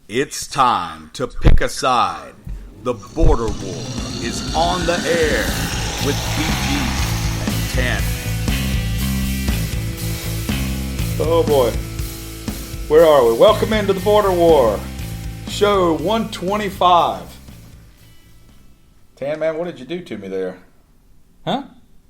It's time to pick a side. The border war is on the air with BG and 10. Oh boy. Where are we? Welcome into the border war. Show 125. TanMan, what did you do to me there? Huh?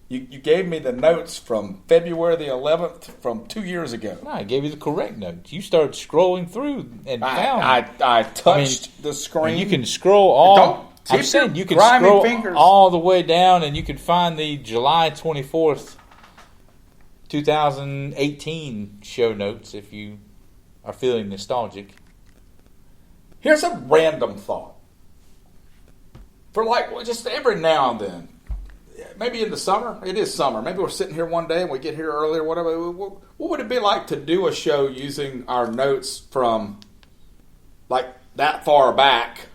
You gave me the notes from February the 11th from 2 years ago. No, I gave you the correct notes. You started scrolling through and found. I touched the screen. You can scroll all. I'm saying you can scroll fingers all the way down, and you can find the July 24th, 2018 show notes if you are feeling nostalgic. Here's a random thought. For just every now and then. Maybe in the summer. It is summer. Maybe we're sitting here one day and we get here early or whatever. What would it be like to do a show using our notes from like that far back,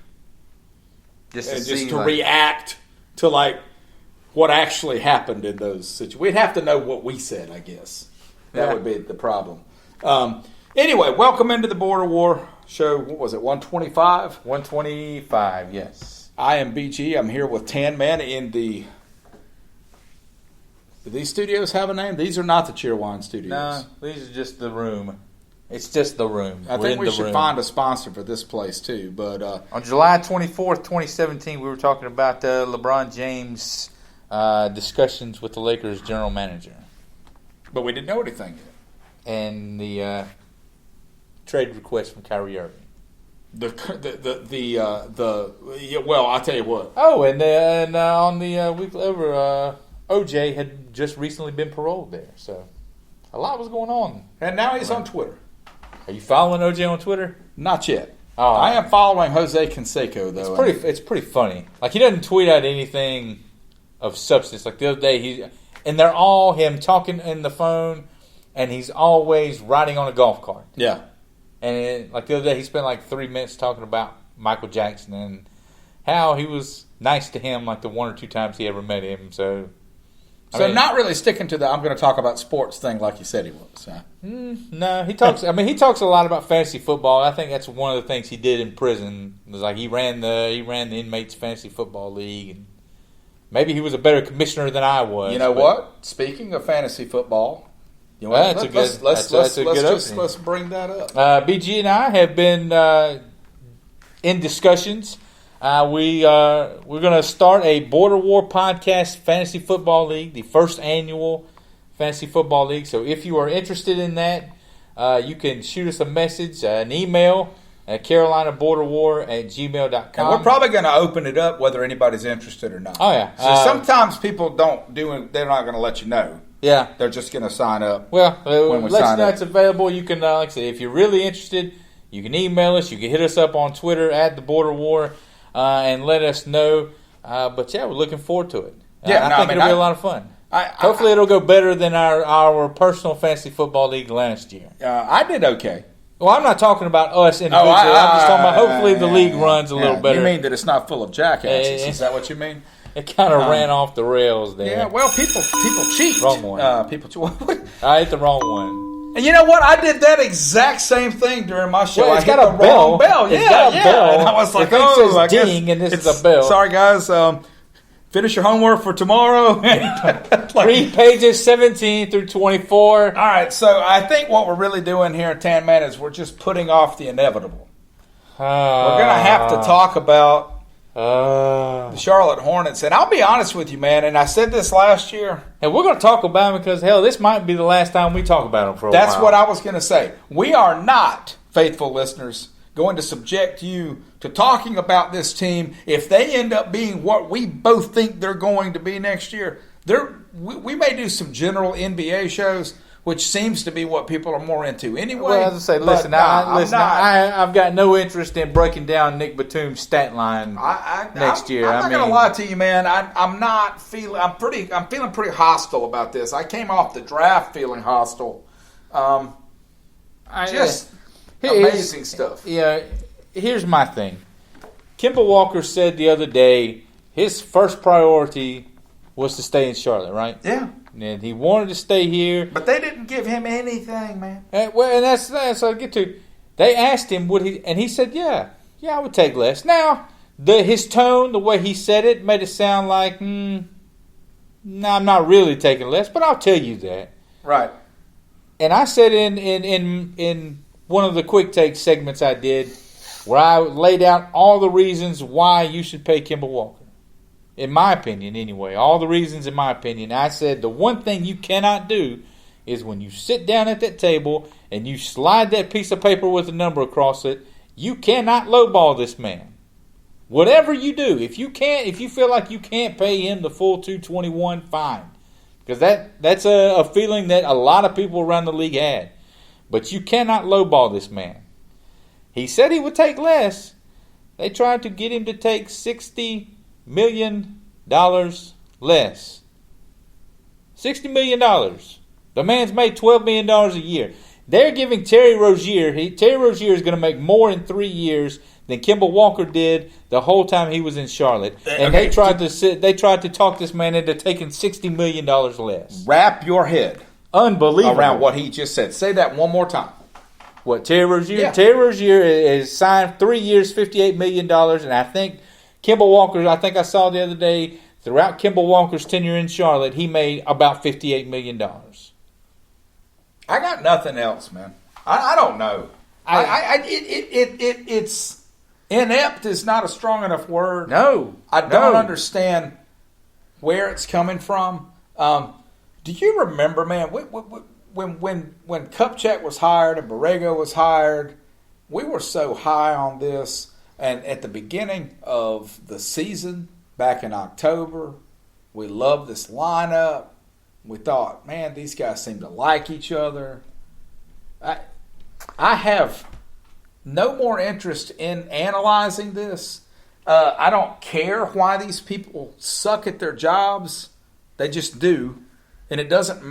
just to react to like what actually happened in those situations? We'd have to know what we said, I guess. That would be the problem. Anyway, welcome into the Border War show. What was it? 125. 125. Yes. I am BG. I'm here with TanMan in the. Do these studios have a name? These are not the Cheerwine Studios. No, these are just the room. It's just the room. I think we should find a sponsor for this place, too. But on July 24th, 2017, we were talking about LeBron James' discussions with the Lakers general manager. But we didn't know anything yet. And the trade request from Kyrie Irving. Well, I'll tell you what. Oh, and on the week over, OJ had just recently been paroled there, so a lot was going on. And now he's on Twitter. Are you following OJ on Twitter? Not yet. Oh, I am following Jose Canseco, though. It's pretty funny. Like, he doesn't tweet out anything of substance. Like the other day, and they're all him talking in the phone, and he's always riding on a golf cart. Yeah. And like the other day, he spent like 3 minutes talking about Michael Jackson and how he was nice to him like the one or two times he ever met him. So not really sticking to the I'm going to talk about sports thing like you said he was. Huh? No, he talks. He talks a lot about fantasy football. I think that's one of the things he did in prison. It was like he ran the inmates fantasy football league, and maybe he was a better commissioner than I was. You know what? Speaking of fantasy football, let's bring that up. BG and I have been in discussions. We're going to start a Border War Podcast Fantasy Football League, the first annual Fantasy Football League. So if you are interested in that, you can shoot us a message, an email at carolinaborderwar@gmail.com. And we're probably going to open it up whether anybody's interested or not. Oh, yeah. So sometimes people don't do it. They're not going to let you know. Yeah. They're just going to sign up. Well, let you know it's available. You can, like I say, if you're really interested, you can email us. You can hit us up on Twitter at the Border War. And let us know. But yeah, we're looking forward to it. I think it'll be a lot of fun. Hopefully it'll go better than our personal fantasy football league last year. I did okay. Well, I'm not talking about us individually. I'm just talking about hopefully the league runs a little better. You mean that it's not full of jackasses? Is that what you mean? It kind of ran off the rails there. Yeah, well, people cheat. Wrong one. I hit the wrong one. And you know what? I did that exact same thing during my show. Well, it's got a bell. Yeah, and I was like, I guess ding, and this is a bell. Sorry, guys. Finish your homework for tomorrow. 3 pages, 17 through 24. All right, so I think what we're really doing here at TanMan is we're just putting off the inevitable. We're going to have to talk about the Charlotte Hornets. And I'll be honest with you, man, and I said this last year. And we're going to talk about them because, hell, this might be the last time we talk about them for a while. That's what I was going to say. We are not, faithful listeners, going to subject you to talking about this team if they end up being what we both think they're going to be next year. We may do some general NBA shows, which seems to be what people are more into anyway. Well, as I say, listen, I've got no interest in breaking down Nick Batum's stat line next year. I'm not going to lie to you, man. I'm feeling pretty hostile about this. I came off the draft feeling hostile. Amazing stuff. Yeah, here's my thing. Kemba Walkers said the other day his first priority was to stay in Charlotte, right? Yeah. And he wanted to stay here. But they didn't give him anything, man. And that's what I get to. They asked him would he, and he said, "Yeah, I would take less." Now, his tone, the way he said it, made it sound like, "No, I'm not really taking less, but I'll tell you that." Right. And I said in one of the quick take segments I did, where I laid out all the reasons why you should pay Kemba Walker. In my opinion, anyway, all the reasons in my opinion. I said the one thing you cannot do is when you sit down at that table and you slide that piece of paper with a number across it, you cannot lowball this man. Whatever you do, if you feel like you can't pay him the full $221, fine. Because that's a feeling that a lot of people around the league had. But you cannot lowball this man. He said he would take less. They tried to get him to take $60 million less. $60 million. The man's made $12 million a year. They're giving Terry Rozier. Terry Rozier is going to make more in 3 years than Kemba Walker did the whole time he was in Charlotte. And they tried to talk this man into taking $60 million less. Wrap your head unbelievable around what he just said. Say that one more time. What, Terry Rozier? Yeah. Terry Rozier is signed 3 years, $58 million. And I think Kemba Walker, I think I saw the other day, throughout Kemba Walker's tenure in Charlotte, he made about $58 million. I got nothing else, man. I don't know. It's inept is not a strong enough word. No, I don't understand where it's coming from. Do you remember, man? When Kupchak was hired and Borrego was hired, we were so high on this. And at the beginning of the season, back in October, we loved this lineup. We thought, man, these guys seem to like each other. I have no more interest in analyzing this. I don't care why these people suck at their jobs. They just do. And it doesn't,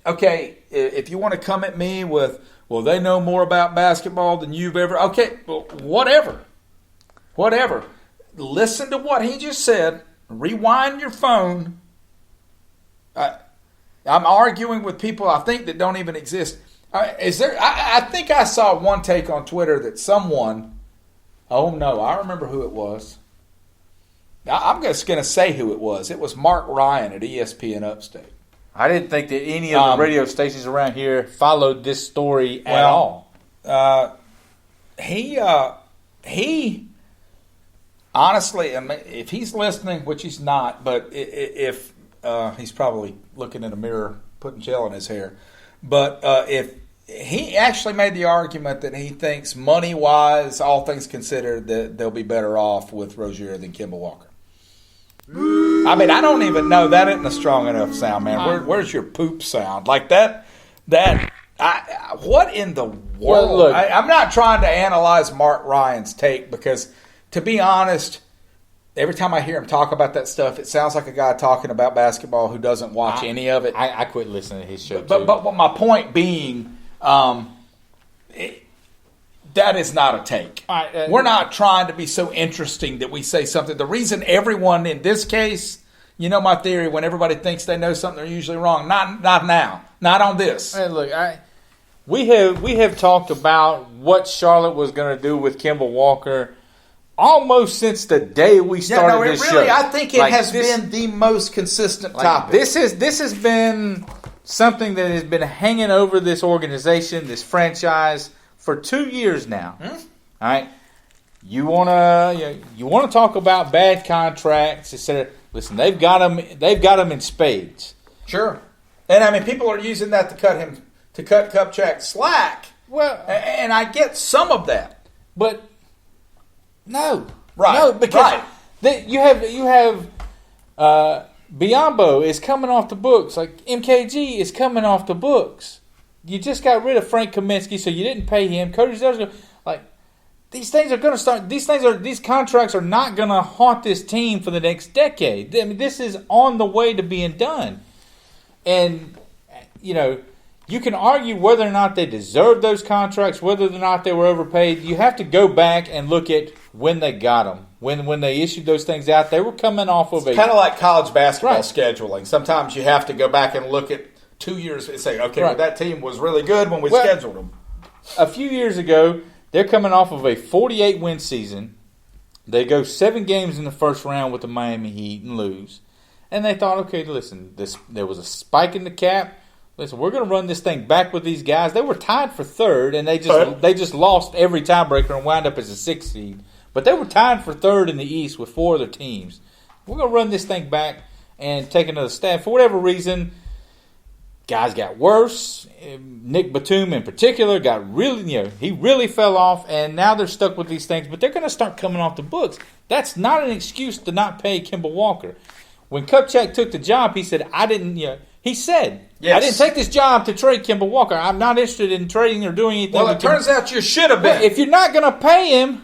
okay, if you want to come at me with, well, they know more about basketball than you've ever, okay, well, whatever. Listen to what he just said. Rewind your phone. I'm arguing with people I think that don't even exist. I think I saw one take on Twitter that someone, oh no, I remember who it was. I'm just going to say who it was. It was Mark Ryan at ESPN Upstate. I didn't think that any of the radio stations around here followed this story at all. He honestly, if he's listening, which he's not, but if he's probably looking in a mirror, putting gel in his hair. But if he actually made the argument that he thinks money-wise, all things considered, that they'll be better off with Rozier than Kemba Walker. I mean, I don't even know. That isn't a strong enough sound, man. Where's your poop sound? Like that what in the world? Well, look, I'm not trying to analyze Mark Ryan's take because, to be honest, every time I hear him talk about that stuff, it sounds like a guy talking about basketball who doesn't watch any of it. I quit listening to his show, too. But my point being, that is not a take. We're not trying to be so interesting that we say something. The reason everyone in this case, you know my theory, when everybody thinks they know something, they're usually wrong. Not now. Not on this. Hey, look, we have talked about what Charlotte was going to do with Kemba Walker almost since the day we started this show. I think it has been the most consistent topic. This has been something that has been hanging over this organization, this franchise, for 2 years now. All right, you want to talk about bad contracts, etc. Listen, they've got them in spades. Sure, and I mean people are using that to cut Kupchak slack. Well, and I get some of that, but no, right? No, because you have Biyombo is coming off the books. Like MKG is coming off the books. You just got rid of Frank Kaminsky, so you didn't pay him. Cody Zeller's like these things are going to start. These contracts are not going to haunt this team for the next decade. I mean, this is on the way to being done, and you can argue whether or not they deserved those contracts, whether or not they were overpaid. You have to go back and look at when they got them. When they issued those things out, they were coming off of kind of like college basketball scheduling. Sometimes you have to go back and look at 2 years and say, okay, well, that team was really good when we scheduled them. a few years ago, they're coming off of a 48-win season. They go 7 games in the first round with the Miami Heat and lose. And they thought, okay, listen, there was a spike in the cap. Listen, we're going to run this thing back with these guys. They were tied for third, and they just lost every tiebreaker and wound up as a 6th seed. But they were tied for third in the East with 4 other teams. We're going to run this thing back and take another stab. For whatever reason, guys got worse. Nick Batum in particular got really, he really fell off, and now they're stuck with these things. But they're going to start coming off the books. That's not an excuse to not pay Kemba Walker. When Kupchak took the job, he said, he said, yes, I didn't take this job to trade Kemba Walker. I'm not interested in trading or doing anything. Well, it turns out you should have been. If you're not going to pay him,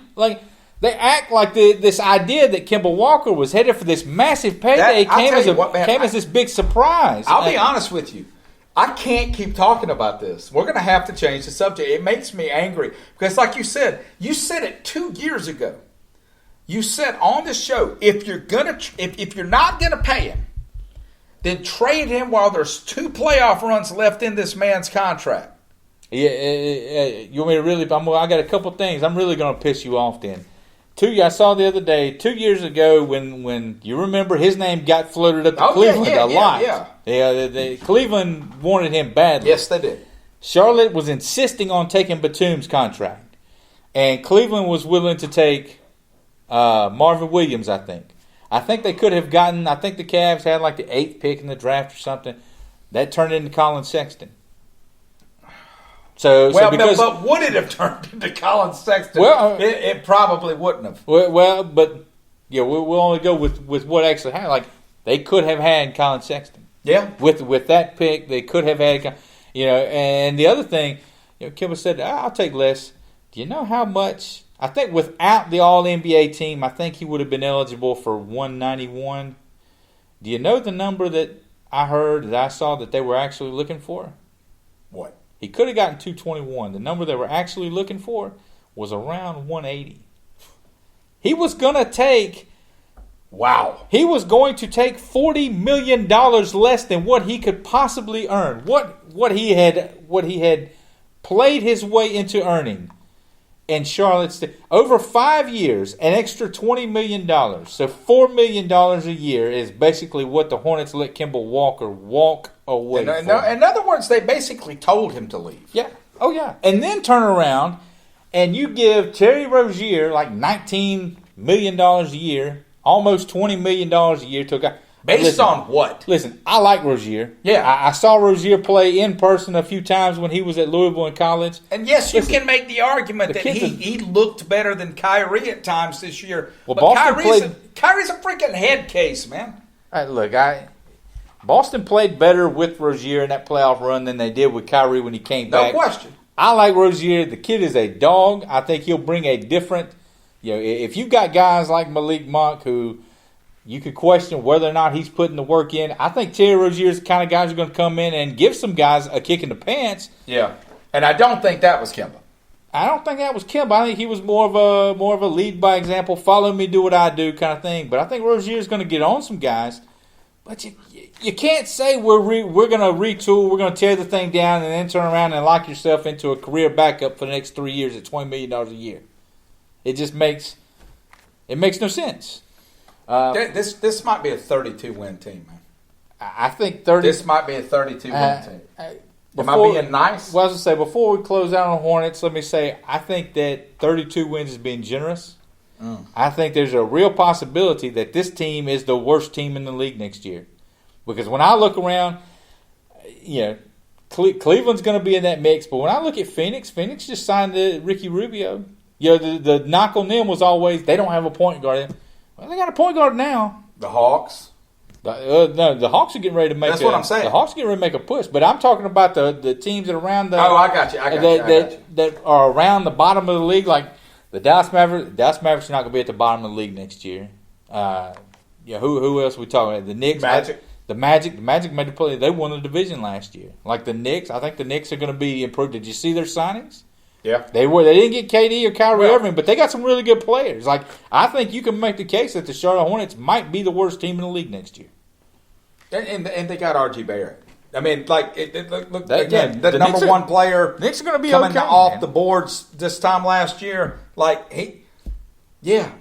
they act like this idea that Kemba Walker was headed for this massive payday came as this big surprise. I'll be honest with you. I can't keep talking about this. We're going to have to change the subject. It makes me angry because, like you said it 2 years ago. You said on the show, if you're not gonna pay him, then trade him while there's 2 playoff runs left in this man's contract. Yeah, you want me to really? I got a couple things. I'm really gonna piss you off. Then, I saw the other day 2 years ago when you remember his name got floated up to Cleveland a lot. Yeah. Cleveland wanted him badly. Yes, they did. Charlotte was insisting on taking Batum's contract, and Cleveland was willing to take Marvin Williams, I think. I think they could have gotten, I think the Cavs had like the 8th pick in the draft or something. That turned into Colin Sexton. But would it have turned into Colin Sexton? Well, it probably wouldn't have. But we'll only go with what actually happened. Like, they could have had Colin Sexton. Yeah. With that pick, they could have had, and the other thing, Kemba said, I'll take less. Do you know how much? I think without the All-NBA team, I think he would have been eligible for 191. Do you know the number that I saw that they were actually looking for? What? He could have gotten 221. The number they were actually looking for was around 180. He was going to take $40 million less than what he could possibly earn. What he had played his way into earning. And Charlotte's over 5 years, an extra $20 million. So $4 million a year is basically what the Hornets let Kemba Walker walk away for. In other words, they basically told him to leave. Yeah. Oh, yeah. And then turn around and you give Terry Rozier like $19 million a year, almost $20 million a year to a guy. Based on what? Listen, I like Rozier. Yeah. I saw Rozier play in person a few times when he was at Louisville in college. And yes, you can make the argument that he looked better than Kyrie at times this year. Well, but Kyrie's a freaking head case, man. Boston played better with Rozier in that playoff run than they did with Kyrie when he came back. No question. I like Rozier. The kid is a dog. I think he'll bring a different, if you've got guys like Malik Monk who you could question whether or not he's putting the work in. I think Terry Rozier is the kind of guy who's going to come in and give some guys a kick in the pants. Yeah, and I don't think that was Kemba. I think he was more of a lead by example, follow me, do what I do kind of thing. But I think Rozier is going to get on some guys. But you can't say we're going to retool, we're going to tear the thing down, and then turn around and lock yourself into a career backup for the next 3 years at $20 million a year. It just makes no sense. This might be a 32-win team, man. I think 30. This might be a 32-win team. Am I being nice? Well, I was going to say, before we close out on Hornets, let me say, I think that 32 wins is being generous. I think there's a real possibility that this team is the worst team in the league next year. Because when I look around, Cleveland's going to be in that mix. But when I look at Phoenix just signed Ricky Rubio. The knock on them was always they don't have a point guard. Well, they got a point guard now. The Hawks? The Hawks are getting ready to make. That's what I'm saying. The Hawks are getting ready to make a push, but I'm talking about the teams that are around the. Oh, I got you. That are around the bottom of the league, like the Dallas Mavericks. The Dallas Mavericks are not going to be at the bottom of the league next year. Who else are we talking about? The Knicks. Magic. The Magic made the play. They won the division last year. Like the Knicks, I think the Knicks are going to be improved. Did you see their signings? Yeah, they didn't get KD or Kyrie Irving, but they got some really good players. Like I think you can make the case that the Charlotte Hornets might be the worst team in the league next year. And they got R.J. Barrett. I mean, like, look That, again, yeah, the number one player Knicks are going to be coming okay, off man. the boards this time last year. Like, yeah.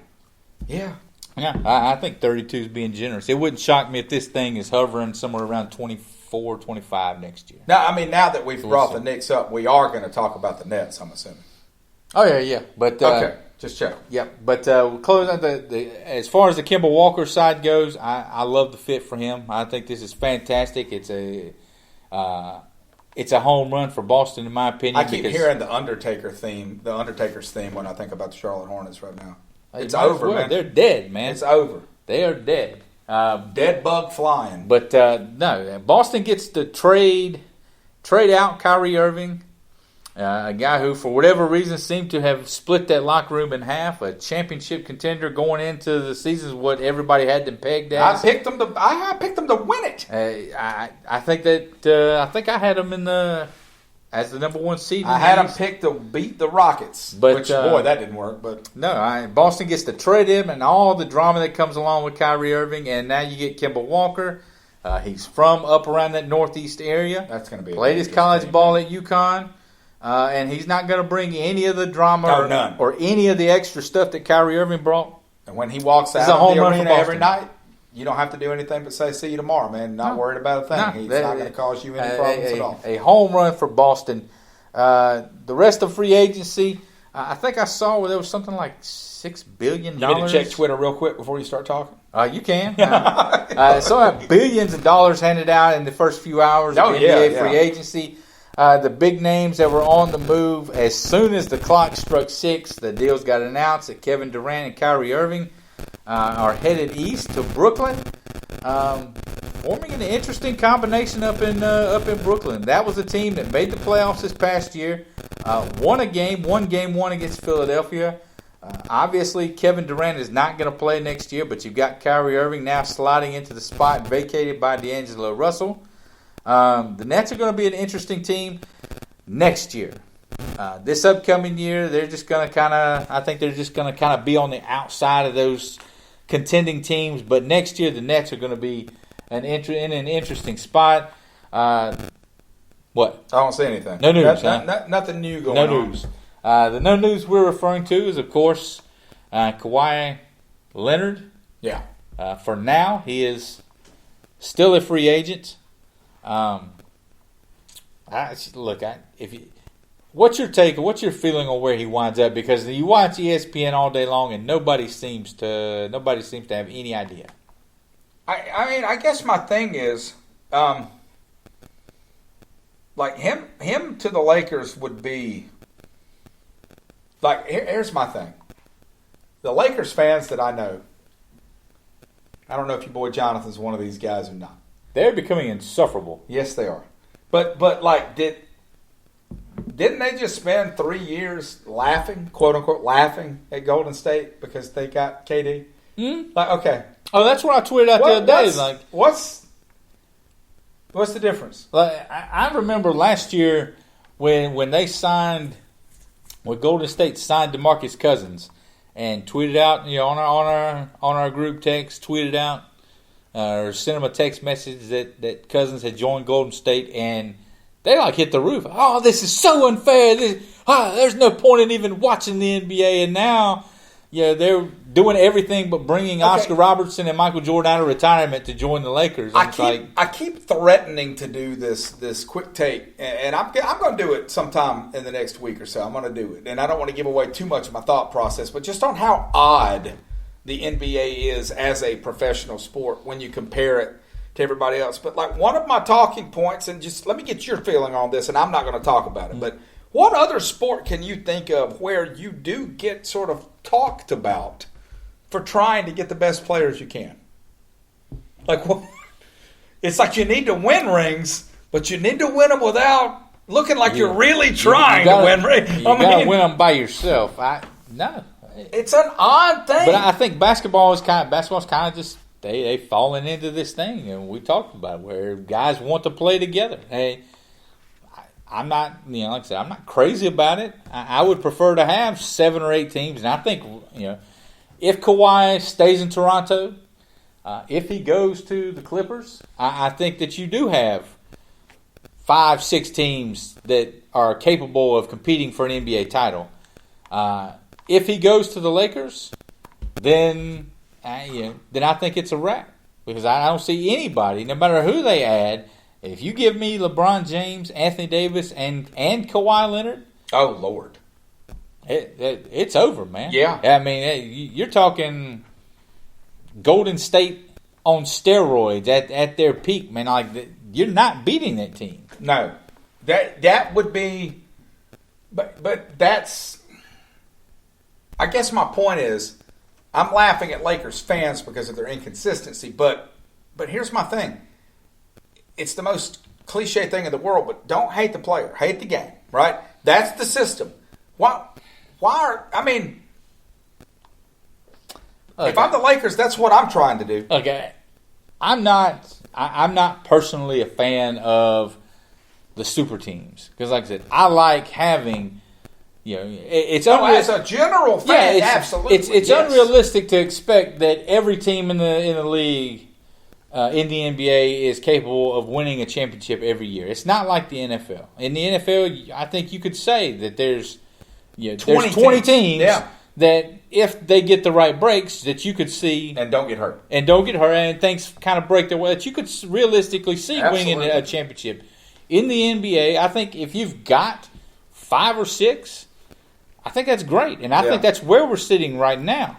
Yeah, I think 32 is being generous. It wouldn't shock me if this thing is hovering somewhere around 24, 25 next year. Now, I mean, now that we've brought the Knicks up, we are going to talk about the Nets, I'm assuming. Oh, yeah. But okay, just check. Yeah, but we'll close out as far as the Kemba Walker side goes, I love the fit for him. I think this is fantastic. It's a home run for Boston, in my opinion. I keep hearing the Undertaker's theme when I think about the Charlotte Hornets right now. It's over, man. They're dead, man. It's over. They are dead. Dead bug flying. But no, Boston gets to trade out Kyrie Irving, a guy who, for whatever reason, seemed to have split that locker room in half. A championship contender going into the season is what everybody had them pegged as. I picked them to win it. I think I had them as the number one seed. I had them picked to beat the Rockets, which boy, that didn't work. But no, Boston gets to trade him and all the drama that comes along with Kyrie Irving, and now you get Kemba Walker. He's from up around that northeast area. That's going to be played his college ball at UConn, and he's not going to bring any of the drama or any of the extra stuff that Kyrie Irving brought. And when he walks out of the arena every night, you don't have to do anything but say, "See you tomorrow, man." Not worried about a thing. He's not going to cause you any problems at all. A home run for Boston. The rest of free agency, I think I saw where there was something like $6 billion. You need to check Twitter real quick before you start talking. You can. So I have billions of dollars handed out in the first few hours of NBA free agency. The big names that were on the move, as soon as the clock struck 6, the deals got announced that Kevin Durant and Kyrie Irving are headed east to Brooklyn, forming an interesting combination up in Brooklyn. That was a team that made the playoffs this past year, won game one against Philadelphia. Obviously, Kevin Durant is not going to play next year, but you've got Kyrie Irving now sliding into the spot vacated by D'Angelo Russell. The Nets are going to be an interesting team next year. This upcoming year, they're just going to kind of be on the outside of those contending teams. But next year, the Nets are going to be in an interesting spot. What? I don't see anything. No news. Nothing new going on. No news. The no news we're referring to is, of course, Kawhi Leonard. Yeah. For now, he is still a free agent. What's your take? What's your feeling on where he winds up? Because you watch ESPN all day long, and nobody seems to have any idea. I mean, I guess my thing is, like him to the Lakers would be like. Here's my thing: the Lakers fans that I know. I don't know if your boy Jonathan's one of these guys or not. They're becoming insufferable. Yes, they are. But like, didn't they just spend 3 years laughing, quote unquote, laughing at Golden State because they got KD? Like, okay. Oh, that's what I tweeted out the other day. Like, what's the difference? Like, I remember last year when they signed, when Golden State signed DeMarcus Cousins, and tweeted out, on our group text, tweeted out. Or sent him a text message that Cousins had joined Golden State, and they hit the roof. Oh, this is so unfair. There's no point in even watching the NBA. And now, they're doing everything but bringing Oscar Robertson and Michael Jordan out of retirement to join the Lakers. I keep threatening to do this quick take, and I'm going to do it sometime in the next week or so. I'm going to do it, and I don't want to give away too much of my thought process, but just on how odd the NBA is as a professional sport when you compare it to everybody else. But like one of my talking points, and just let me get your feeling on this, and I'm not going to talk about it, but what other sport can you think of where you do get sort of talked about for trying to get the best players you can? Like, what? It's like you need to win rings, but you need to win them without looking like you're really trying to win rings. You got to win them by yourself. No. It's an odd thing. But I think basketball's kind of just they've fallen into this thing, and we talked about it, where guys want to play together. Hey, I'm not, like I said, I'm not crazy about it. I would prefer to have 7 or 8 teams, and I think, if Kawhi stays in Toronto, if he goes to the Clippers, I think that you do have 5-6 teams that are capable of competing for an NBA title. If he goes to the Lakers, then I think it's a wrap. Because I don't see anybody, no matter who they add, if you give me LeBron James, Anthony Davis, and Kawhi Leonard. Oh, Lord. It's over, man. Yeah. I mean, you're talking Golden State on steroids at their peak, man. Like, you're not beating that team. No. That would be... But that's... I guess my point is, I'm laughing at Lakers fans because of their inconsistency, but here's my thing. It's the most cliche thing in the world, but don't hate the player. Hate the game, right? That's the system. Why if I'm the Lakers, that's what I'm trying to do. Okay. I'm not personally a fan of the super teams. Because like I said, I like having... it's as a general fan, absolutely. It's unrealistic to expect that every team in the league, in the NBA, is capable of winning a championship every year. It's not like the NFL. In the NFL, I think you could say that there's 20 teams that if they get the right breaks, that you could see and don't get hurt, and things kind of break their way, that you could realistically see winning a championship. In the NBA, I think if you've got 5 or 6. I think that's great, and I think that's where we're sitting right now.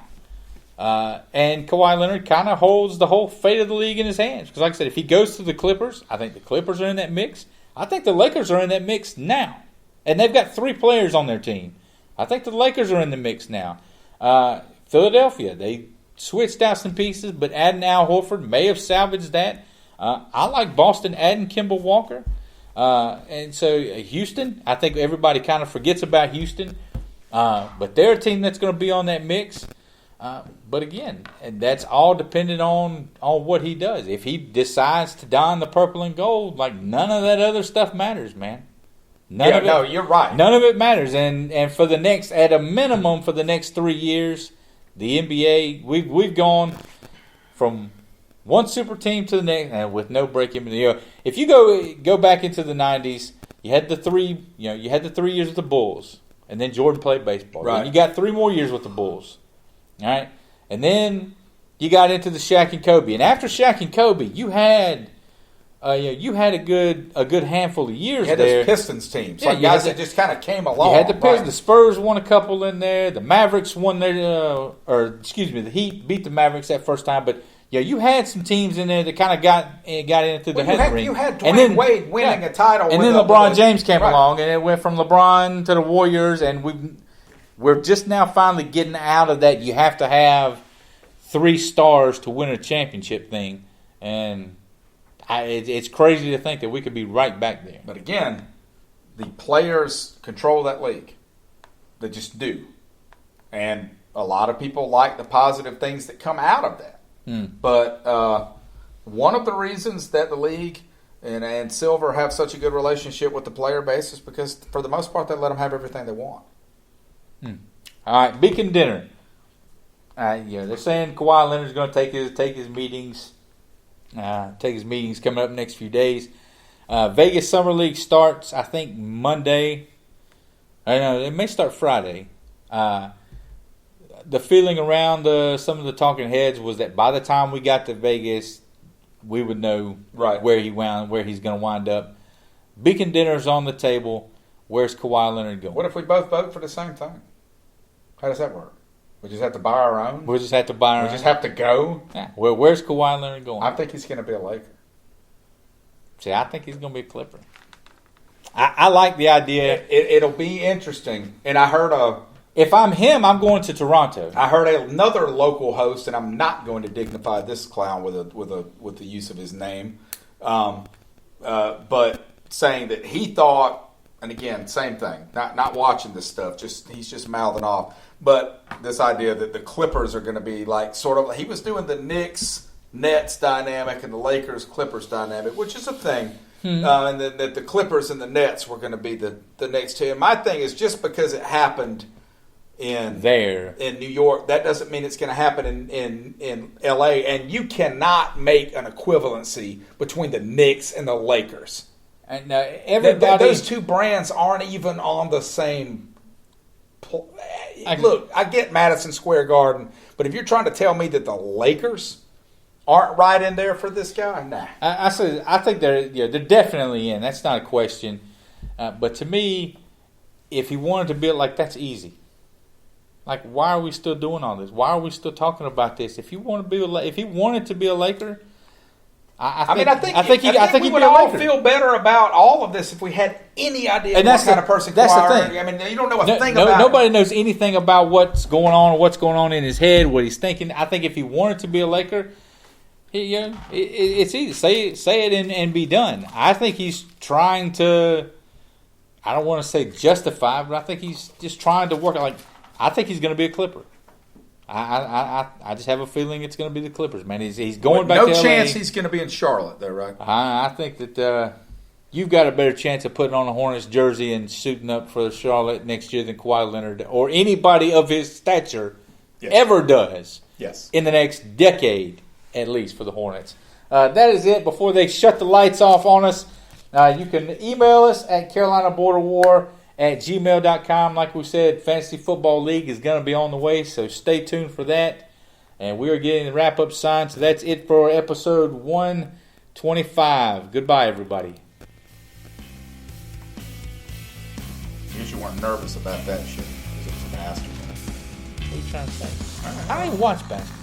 And Kawhi Leonard kind of holds the whole fate of the league in his hands. Because like I said, if he goes to the Clippers, I think the Clippers are in that mix. I think the Lakers are in that mix now. And they've got 3 players on their team. I think the Lakers are in the mix now. Philadelphia, they switched out some pieces, but adding Al Horford may have salvaged that. I like Boston adding Kemba Walker. And so Houston, I think everybody kind of forgets about Houston. But they're a team that's going to be on that mix. But again, that's all dependent on what he does. If he decides to don the purple and gold, like none of that other stuff matters, man. You're right. None of it matters. And for the next, at a minimum, for the next 3 years, the NBA, we've gone from one super team to the next, and with no break in between. If you go back into the 90s, you had the 3 years with the Bulls. And then Jordan played baseball. Right. And you got 3 more years with the Bulls. All right? And then you got into the Shaq and Kobe. And after Shaq and Kobe, you had a good handful of years there. You had those Pistons teams. Yeah, guys that just kind of came along. You had the Pistons. Right. The Spurs won a couple in there. The Mavericks won their the Heat beat the Mavericks that first time. But you had some teams in there that kind of got into the head ring. You had Dwayne Wade winning a title. And then LeBron James came along, and it went from LeBron to the Warriors, and we're just now finally getting out of that. You have to have 3 stars to win a championship thing, and it's crazy to think that we could be right back there. But again, the players control that league. They just do. And a lot of people like the positive things that come out of that. But one of the reasons that the league and Silver have such a good relationship with the player base is because, for the most part, they let them have everything they want. All right, Beacon Dinner. They're saying Kawhi Leonard's going to take his meetings. Take his meetings coming up next few days. Vegas Summer League starts, I think, Monday. I know it may start Friday. The feeling around some of the talking heads was that by the time we got to Vegas, we would know where he's going to wind up. Beacon Dinner's on the table. Where's Kawhi Leonard going? What if we both vote for the same thing? How does that work? We just have to buy our own? We just have to buy our own. We just have to go? Yeah. Well, where's Kawhi Leonard going? I think he's going to be a Laker. See, I think he's going to be a Clipper. I like the idea. It'll be interesting. And I heard if I'm him, I'm going to Toronto. I heard another local host, and I'm not going to dignify this clown with the use of his name, but saying that he thought, and again, same thing, not watching this stuff, he's just mouthing off, but this idea that the Clippers are going to be like sort of, he was doing the Knicks-Nets dynamic and the Lakers-Clippers dynamic, which is a thing. And that the Clippers and the Nets were going to be the next two. And my thing is, just because it happened in New York, that doesn't mean it's going to happen in L.A. And you cannot make an equivalency between the Knicks and the Lakers. And everybody, those two brands aren't even on the same. Look, I get Madison Square Garden, but if you're trying to tell me that the Lakers aren't right in there for this guy, nah. I think they're definitely in. That's not a question. But to me, if he wanted to be like, that's easy. Like, why are we still doing all this? Why are we still talking about this? If he wanted to be a Laker, I think we would all feel better about all of this if we had any idea what kind of person that's the thing. I mean, you don't know a thing about nobody him. knows anything about what's going on in his head, what he's thinking. I think if he wanted to be a Laker, it's easy. Say it and be done. I think he's trying to. I don't want to say justify, but I think he's just trying to work. Like, I think he's going to be a Clipper. I just have a feeling it's going to be the Clippers, man. He's going back to LA. No chance he's going to be in Charlotte, though, right? I think that you've got a better chance of putting on a Hornets jersey and suiting up for Charlotte next year than Kawhi Leonard or anybody of his stature ever does. Yes. In the next decade, at least, for the Hornets. That is it. Before they shut the lights off on us, you can email us at CarolinaBorderWar@gmail.com. Like we said, Fantasy Football League is going to be on the way, so stay tuned for that. And we are getting the wrap-up sign, so that's it for episode 125. Goodbye, everybody. I guess you weren't nervous about that shit because it was a bastard. What are you trying to say? I don't even watch basketball.